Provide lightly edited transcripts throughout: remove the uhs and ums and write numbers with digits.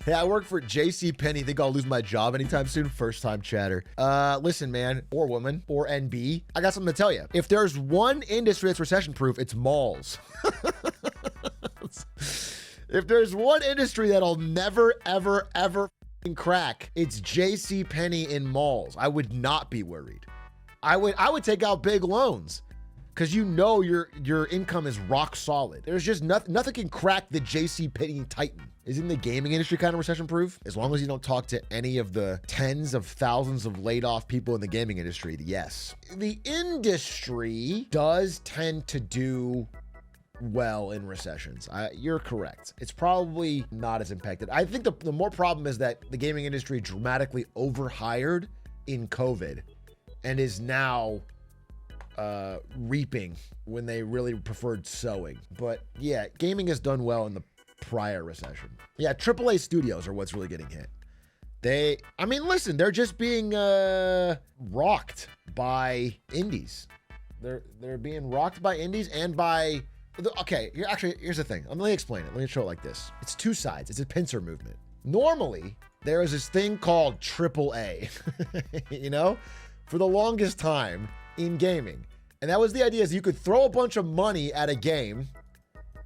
Hey, I work for J.C. Penney. Think I'll lose my job anytime soon? First time chatter. Listen, man, or woman, or NB, I got something to tell you. If there's one industry that's recession proof, it's malls. If there's one industry that'll never, ever, ever crack, it's J.C. Penney in malls. I would not be worried. I would take out big loans because you know your income is rock solid. There's just nothing can crack the J.C. Penney Titan. Isn't the gaming industry kind of recession proof? As long as you don't talk to any of the tens of thousands of laid off people in the gaming industry, yes. The industry does tend to do well in recessions. You're correct. It's probably not as impacted. I think the more problem is that the gaming industry dramatically overhired in COVID and is now reaping when they really preferred sowing. But yeah, gaming has done well in the prior recession. Yeah, AAA studios are what's really getting hit. Listen, they're just being rocked by indies. They're being rocked by indies and by... Okay, here's the thing. Let me explain it. Let me show it like this. It's two sides. It's a pincer movement. Normally, there is this thing called AAA, you know, for the longest time in gaming. And that was the idea is you could throw a bunch of money at a game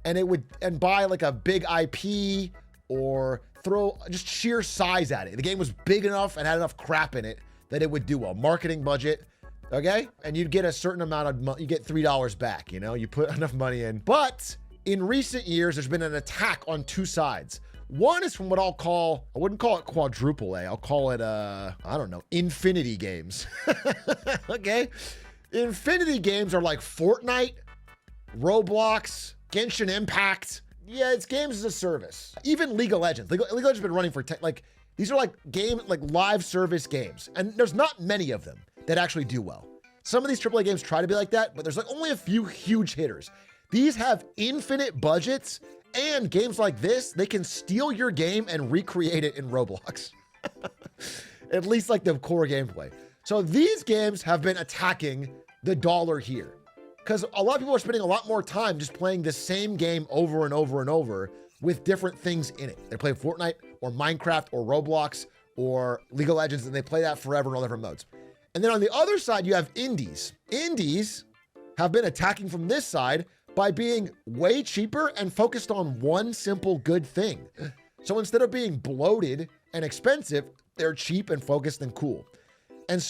and buy like a big IP or throw just sheer size at it. The game was big enough and had enough crap in it that it would do well. Marketing budget, okay? And you'd get a certain amount of money, you get $3 back, you know? You put enough money in. But in recent years, there's been an attack on two sides. One is from what I wouldn't call it quadruple A. I'll call it, I don't know, infinity games, okay? Infinity games are like Fortnite, Roblox, Genshin Impact. Yeah, it's games as a service. Even League of Legends. League of Legends has been running for these are like live service games. And there's not many of them that actually do well. Some of these AAA games try to be like that, but there's like only a few huge hitters. These have infinite budgets, and games like this, they can steal your game and recreate it in Roblox. At least like the core gameplay. So these games have been attacking the dollar here because a lot of people are spending a lot more time just playing the same game over and over and over with different things in it. They play Fortnite or Minecraft or Roblox or League of Legends, and they play that forever in all different modes. And then on the other side, you have indies. Indies have been attacking from this side by being way cheaper and focused on one simple good thing. So instead of being bloated and expensive, they're cheap and focused and cool. And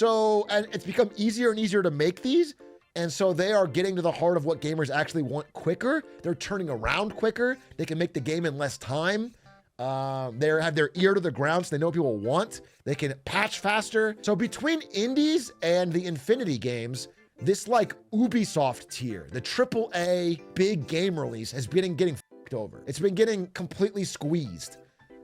it's become easier and easier to make these. And so they are getting to the heart of what gamers actually want quicker. They're turning around quicker. They can make the game in less time. They have their ear to the ground, so they know what people want. They can patch faster. So between indies and the Infinity games, this like Ubisoft tier, the AAA big game release has been getting f***ed over. It's been getting completely squeezed.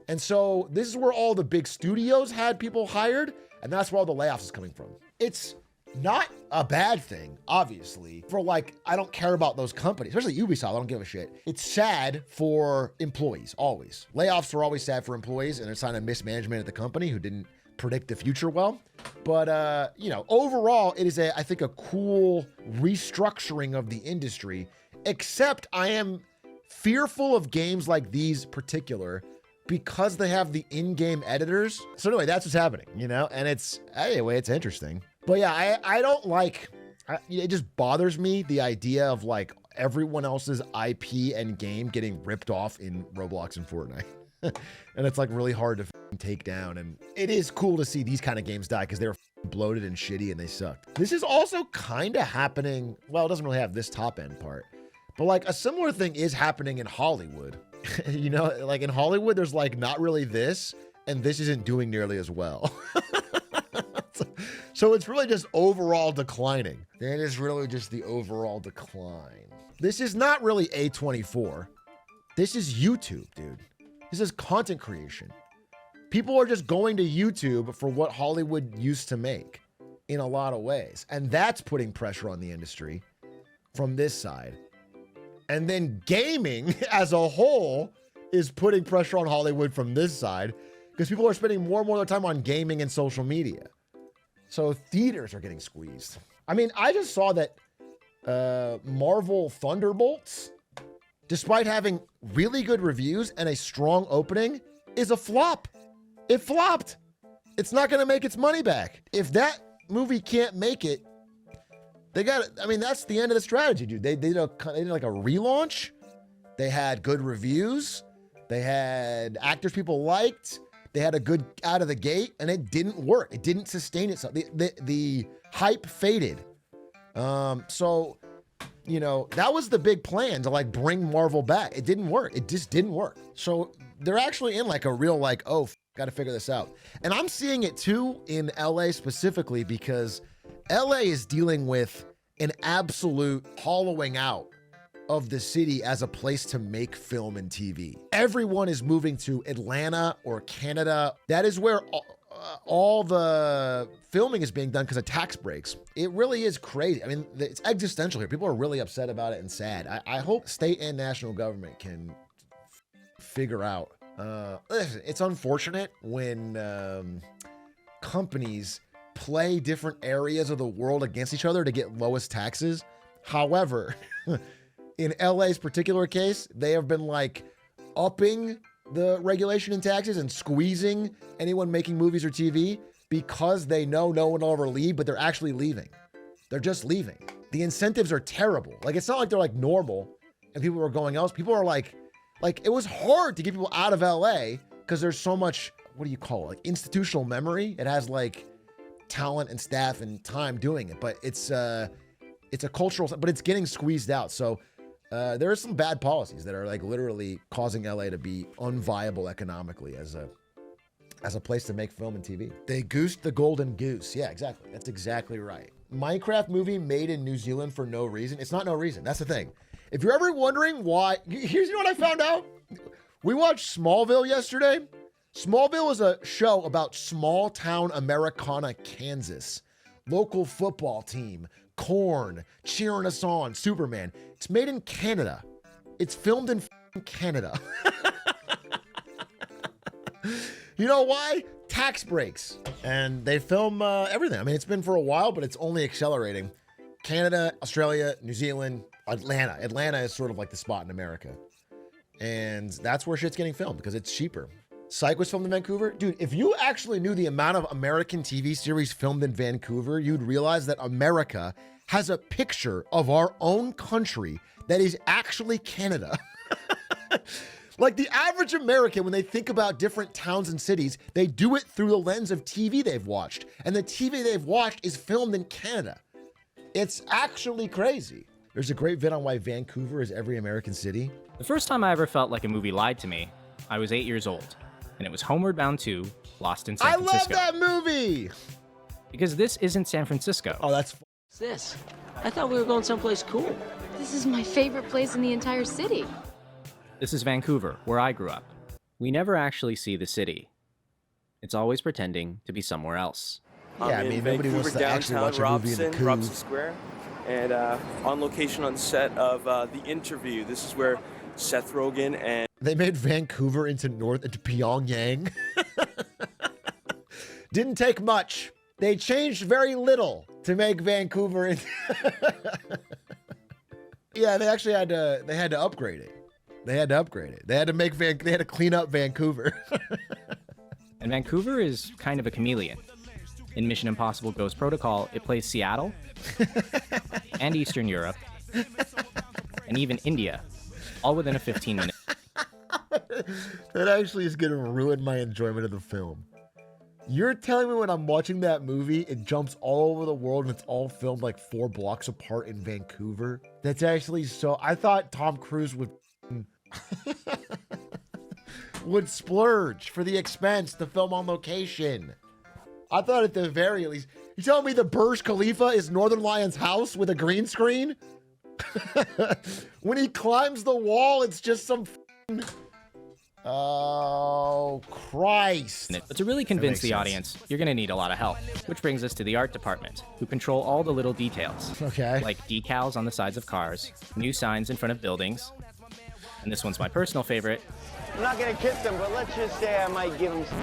And so this is where all the big studios had people hired, and that's where all the layoffs is coming from. It's not a bad thing, obviously, for like, I don't care about those companies, especially Ubisoft, I don't give a shit. It's sad for employees, always. Layoffs are always sad for employees, and it's a sign of mismanagement at the company who didn't predict the future well. But, you know, overall, it is, I think, a cool restructuring of the industry, except I am fearful of games like these particular because they have the in-game editors. So anyway, that's what's happening, you know? And it's interesting. But yeah, I don't like, it just bothers me, the idea of like everyone else's IP and game getting ripped off in Roblox and Fortnite. And it's like really hard to take down. And it is cool to see these kind of games die because they're bloated and shitty and they sucked. This is also kind of happening. Well, it doesn't really have this top end part, but like a similar thing is happening in Hollywood. You know, like in Hollywood, there's like not really this, and this isn't doing nearly as well. So it's really just overall declining. It is really just the overall decline. This is not really A24. This is YouTube, dude. This is content creation. People are just going to YouTube for what Hollywood used to make in a lot of ways. And that's putting pressure on the industry from this side. And then gaming as a whole is putting pressure on Hollywood from this side because people are spending more and more of their time on gaming and social media. So theaters are getting squeezed. I mean, I just saw that Marvel Thunderbolts, despite having really good reviews and a strong opening, is a flop. It flopped. It's not going to make its money back. If that movie can't make it, they got, I mean, that's the end of the strategy, dude. They did like a relaunch. They had good reviews. They had actors people liked. They had a good out of the gate, and it didn't work. It didn't sustain itself. The hype faded. So, you know, that was the big plan, to like bring Marvel back. It didn't work. It just didn't work. So they're actually in like a real like, oh, got to figure this out. And I'm seeing it too in LA specifically, because LA is dealing with an absolute hollowing out of the city as a place to make film and TV. Everyone is moving to Atlanta or Canada. That is where all the filming is being done because of tax breaks. It really is crazy. I mean, it's existential here. People are really upset about it and sad. I hope state and national government can figure out. Listen, it's unfortunate when companies play different areas of the world against each other to get lowest taxes. However, in LA's particular case, they have been like upping the regulation and taxes and squeezing anyone making movies or TV because they know no one will ever leave, but they're actually leaving. They're just leaving. The incentives are terrible. Like, it's not like they're like normal and people are going else. People are like it was hard to get people out of LA because there's so much, what do you call it? Like institutional memory. It has like talent and staff and time doing it, but it's a cultural, but it's getting squeezed out. So there are some bad policies that are like literally causing LA to be unviable economically as a place to make film and TV. They goosed the golden goose. Yeah, exactly. That's exactly right. Minecraft movie made in New Zealand for no reason. It's not no reason. That's the thing. If you're ever wondering why, here's what I found out. We watched Smallville yesterday. Smallville is a show about small town Americana, Kansas. Local football team, corn, cheering us on, Superman. It's made in Canada. It's filmed in Canada. You know why? Tax breaks. And they film everything. I mean, it's been for a while, but it's only accelerating. Canada, Australia, New Zealand, Atlanta. Atlanta is sort of like the spot in America. And that's where shit's getting filmed because it's cheaper. Psych was filmed in Vancouver. Dude, if you actually knew the amount of American TV series filmed in Vancouver, you'd realize that America has a picture of our own country that is actually Canada. Like the average American, when they think about different towns and cities, they do it through the lens of TV they've watched. And the TV they've watched is filmed in Canada. It's actually crazy. There's a great vid on why Vancouver is every American city. The first time I ever felt like a movie lied to me, I was 8 years old. And it was Homeward Bound 2, Lost in San Francisco. I love that movie! Because this isn't San Francisco. Oh, that's... What's this? I thought we were going someplace cool. This is my favorite place in the entire city. This is Vancouver, where I grew up. We never actually see the city. It's always pretending to be somewhere else. Yeah, I mean, nobody wants to actually watch a movie in the cool. Robson Square, and on location on set of The Interview. This is where Seth Rogen and... They made Vancouver into Pyongyang. Didn't take much. They changed very little to make Vancouver into... Yeah, they actually had to upgrade it. They had to upgrade it. They had to clean up Vancouver. And Vancouver is kind of a chameleon. In Mission Impossible Ghost Protocol, it plays Seattle and Eastern Europe and even India, all within a 15-minute. That actually is going to ruin my enjoyment of the film. You're telling me when I'm watching that movie, it jumps all over the world and it's all filmed like 4 blocks apart in Vancouver? That's actually so... I thought Tom Cruise would... would splurge for the expense to film on location. I thought at the very least... You telling me the Burj Khalifa is Northern Lion's house with a green screen? When he climbs the wall, it's just some... Oh, Christ. But to really convince the audience, you're going to need a lot of help. Which brings us to the art department, who control all the little details. Okay. Like decals on the sides of cars, new signs in front of buildings. And this one's my personal favorite. I'm not going to kiss him, but let's just say I might give him some...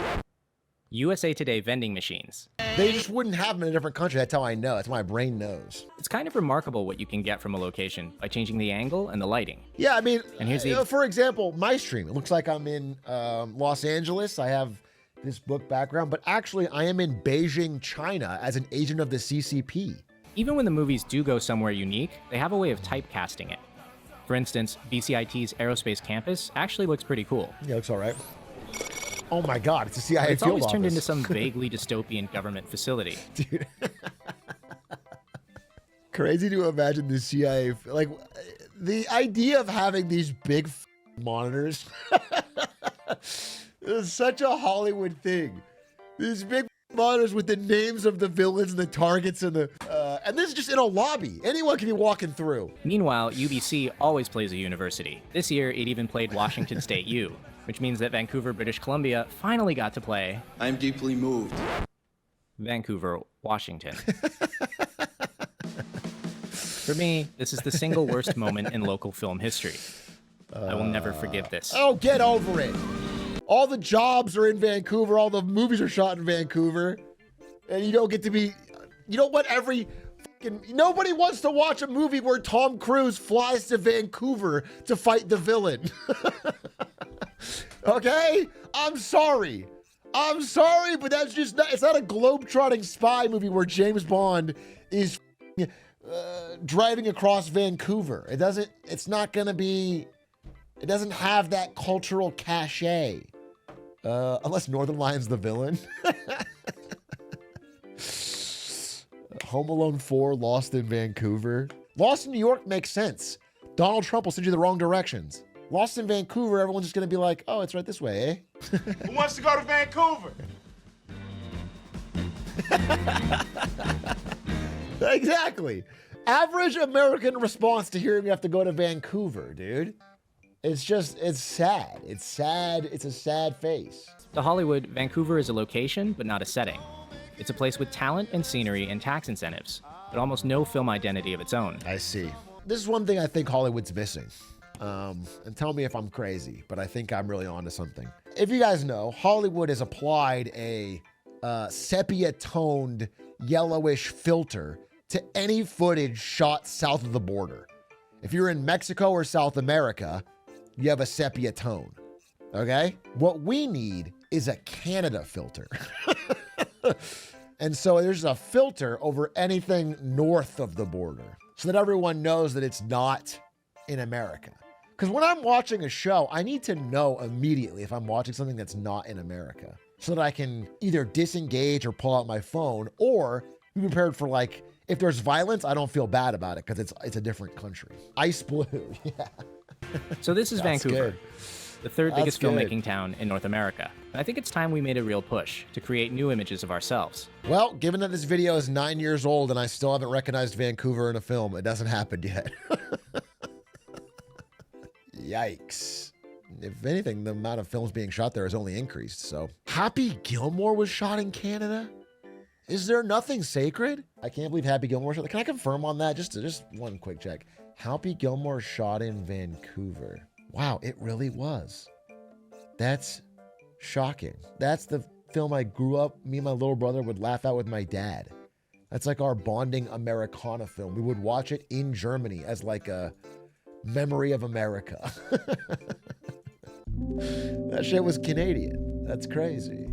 USA Today vending machines. They just wouldn't have them in a different country. That's how I know. That's my brain knows. It's kind of remarkable what you can get from a location by changing the angle and the lighting. Yeah, I mean, And here's the- for example, my stream. It looks like I'm in Los Angeles. I have this book background, but actually I am in Beijing, China as an agent of the CCP. Even when the movies do go somewhere unique, they have a way of typecasting it. For instance, BCIT's aerospace campus actually looks pretty cool. Yeah, looks all right. Oh my God, it's a CIA But it's field always turned office. into some vaguely dystopian government facility. Dude. Crazy to imagine the CIA, like the idea of having these big monitors is such a Hollywood thing. These big monitors with the names of the villains and the targets and and this is just in a lobby. Anyone can be walking through. Meanwhile, UBC always plays a university. This year, it even played Washington State U, which means that Vancouver, British Columbia finally got to play I'm deeply moved. Vancouver, Washington. For me, this is the single worst moment in local film history. I will never forgive this. Oh, get over it. All the jobs are in Vancouver. All the movies are shot in Vancouver. And you don't get to be, you know what? Nobody wants to watch a movie where Tom Cruise flies to Vancouver to fight the villain. Okay? I'm sorry, but that's just not, it's not a globe-trotting spy movie where James Bond is driving across Vancouver. It doesn't have that cultural cachet. Unless Northern Lion's the villain. Home Alone 4, Lost in Vancouver. Lost in New York makes sense. Donald Trump will send you the wrong directions. Lost in Vancouver, everyone's just gonna be like, oh, it's right this way, eh? Who wants to go to Vancouver? Exactly. Average American response to hearing you have to go to Vancouver, dude. It's sad. It's sad. It's a sad face. To Hollywood, Vancouver is a location, but not a setting. It's a place with talent and scenery and tax incentives, but almost no film identity of its own. I see. This is one thing I think Hollywood's missing. And tell me if I'm crazy, but I think I'm really onto something. If you guys know, Hollywood has applied a sepia-toned yellowish filter to any footage shot south of the border. If you're in Mexico or South America, you have a sepia tone, okay? What we need is a Canada filter. And so there's a filter over anything north of the border so that everyone knows that it's not in America. Because when I'm watching a show, I need to know immediately if I'm watching something that's not in America so that I can either disengage or pull out my phone or be prepared for, like, if there's violence, I don't feel bad about it because it's a different country. Ice Blue, yeah. So this is That's Vancouver, good. the third That's biggest good. filmmaking town in North America. And I think it's time we made a real push to create new images of ourselves. Well, given that this video is 9 years old and I still haven't recognized Vancouver in a film, it doesn't happen yet. Yikes. If anything, the amount of films being shot there has only increased, so. Happy Gilmore was shot in Canada? Is there nothing sacred? I can't believe Happy Gilmore shot. Can I confirm on that? Just one quick check. Happy Gilmore shot in Vancouver. Wow, it really was. That's shocking. That's the film I grew up, me and my little brother would laugh at with my dad. That's like our bonding Americana film. We would watch it in Germany as like a memory of America. That shit was Canadian. That's crazy.